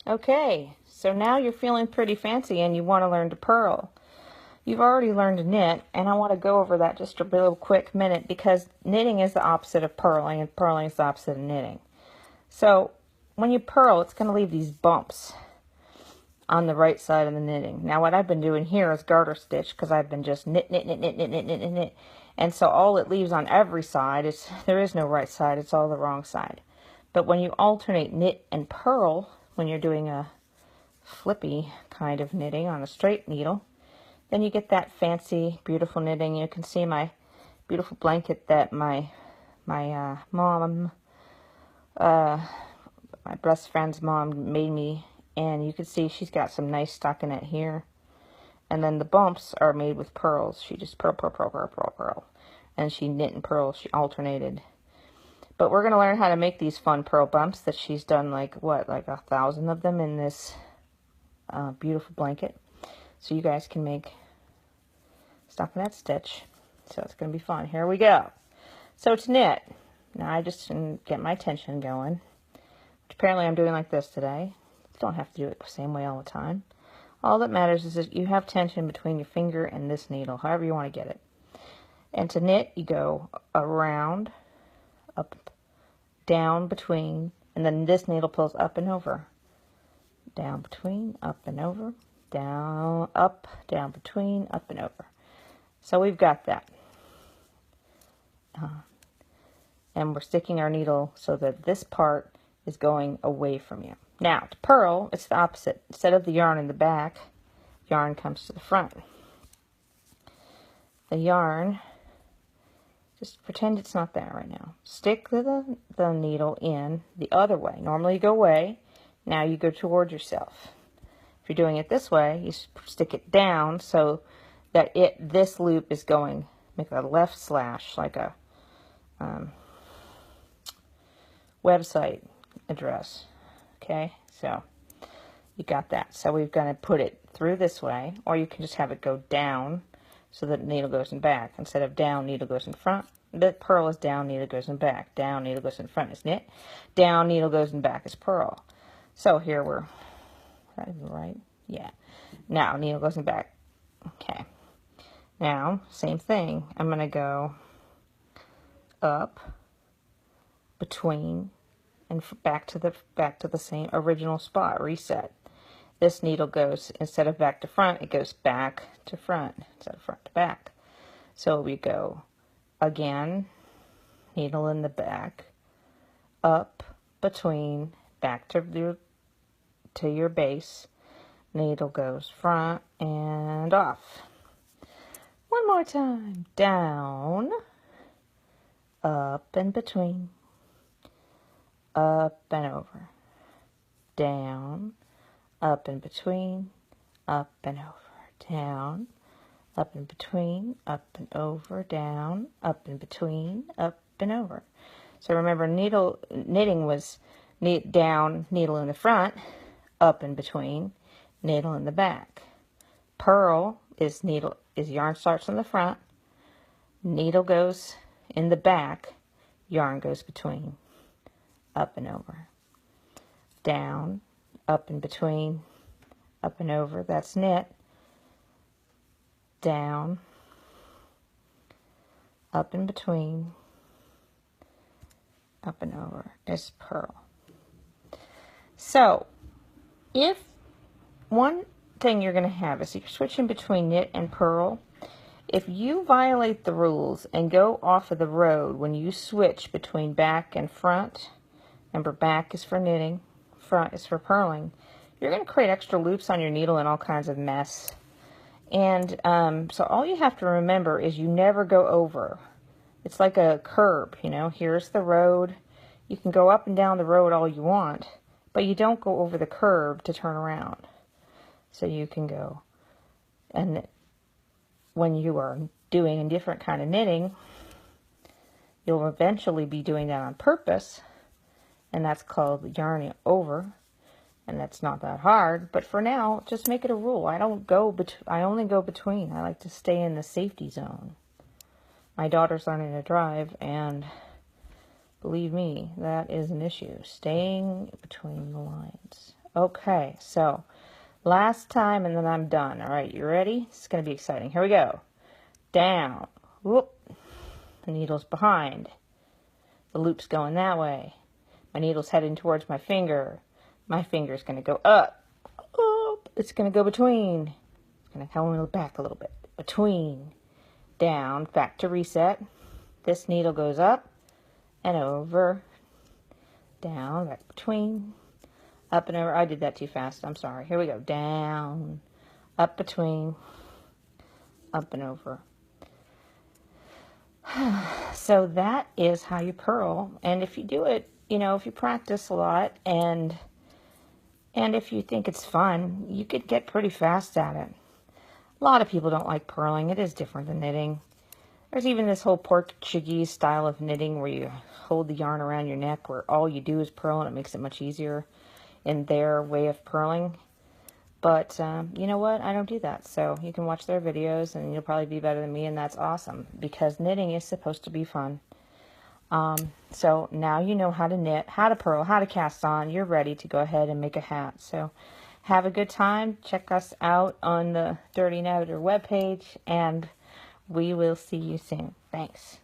Okay, so now you're feeling pretty fancy and you want to learn to purl. You've already learned to knit, and I want to go over that just a real quick minute because knitting is the opposite of purling, and purling is the opposite of knitting. So when you purl, it's going to leave these bumps on the right side of the knitting. Now what I've been doing here is garter stitch because I've been just knit, knit, knit, knit, knit, knit, knit, knit, knit. And so all it leaves on every side is, there is no right side, it's all the wrong side. But when you alternate knit and purl, when you're doing a flippy kind of knitting on a straight needle, then you get that fancy, beautiful knitting. You can see my beautiful blanket that my mom, my best friend's mom made me, and you can see she's got some nice stockinette here. And then the bumps are made with pearls. She just purl, purl, purl, purl, purl, purl. And she knit and purl, she alternated. But we're going to learn how to make these fun purl bumps that she's done, like 1,000 of them in this beautiful blanket. So you guys can make stockinette stitch. So it's going to be fun. Here we go. So to knit, now I just get my tension going, which apparently I'm doing like this today. You don't have to do it the same way all the time. All that matters is that you have tension between your finger and this needle, however you want to get it. And to knit, you go around, up, down, between, and then this needle pulls up and over. Down, between, up and over, down, up, down, between, up and over. So we've got that. And we're sticking our needle so that this part is going away from you. Now, to purl, it's the opposite. Instead of the yarn in the back, yarn comes to the front. The yarn, just pretend it's not there right now. Stick the needle in the other way. Normally you go away, now you go toward yourself. If you're doing it this way, you stick it down so that this loop is going, make a left slash, like a website address. Okay, so you got that. So we're going to put it through this way, or you can just have it go down so that the needle goes in back. Instead of down, needle goes in front. The purl is down, needle goes in back. Down, needle goes in front is knit. Down, needle goes in back is purl. So here we're, right? Yeah. Now, needle goes in back. Okay. Now, same thing. I'm going to go up, between, and back to the same original spot, reset. This needle goes, instead of back to front, it goes back to front, instead of front to back. So we go again, needle in the back, up, between, back to your base, needle goes front and off. One more time, down, up and between, up and over, down, up and between, up and over, down, up and between, up and over, down, up and between, up and over. So remember, knitting was down, needle in the front, up and between, needle in the back. Purl is yarn starts in the front, needle goes in the back, yarn goes between, up and over, down, up and between, up and over, that's knit, down, up and between, up and over is purl. So, if one thing you're going to have is you're switching between knit and purl, if you violate the rules and go off of the road when you switch between back and front, remember back is for knitting, front is for purling, you're going to create extra loops on your needle and all kinds of mess. And so all you have to remember is you never go over. It's like a curb, you know, here's the road. You can go up and down the road all you want, but you don't go over the curb to turn around. So you can go, and when you are doing a different kind of knitting, you'll eventually be doing that on purpose, and that's called yarning over, and that's not that hard. But for now, just make it a rule. I only go between. I like to stay in the safety zone. My daughter's learning to drive, and believe me, that is an issue. Staying between the lines. Okay, so last time and then I'm done. All right, you ready? It's going to be exciting. Here we go. Down. Whoop. The needle's behind. The loop's going that way. My needle's heading towards my finger. My finger's going to go up. Up. It's going to go between. It's going to come back a little bit. Between. Down. Back to reset. This needle goes up and over. Down. Back between. Up and over. I did that too fast. I'm sorry. Here we go. Down. Up between. Up and over. So that is how you purl. And if you do it, you know, if you practice a lot and if you think it's fun, you could get pretty fast at it. A lot of people don't like purling. It is different than knitting. There's even this whole Portuguese style of knitting where you hold the yarn around your neck where all you do is purl, and it makes it much easier in their way of purling. But you know what? I don't do that. So you can watch their videos and you'll probably be better than me, and that's awesome because knitting is supposed to be fun. So now you know how to knit, how to purl, how to cast on. You're ready to go ahead and make a hat. So have a good time. Check us out on the Dirty Knitter webpage, and we will see you soon. Thanks.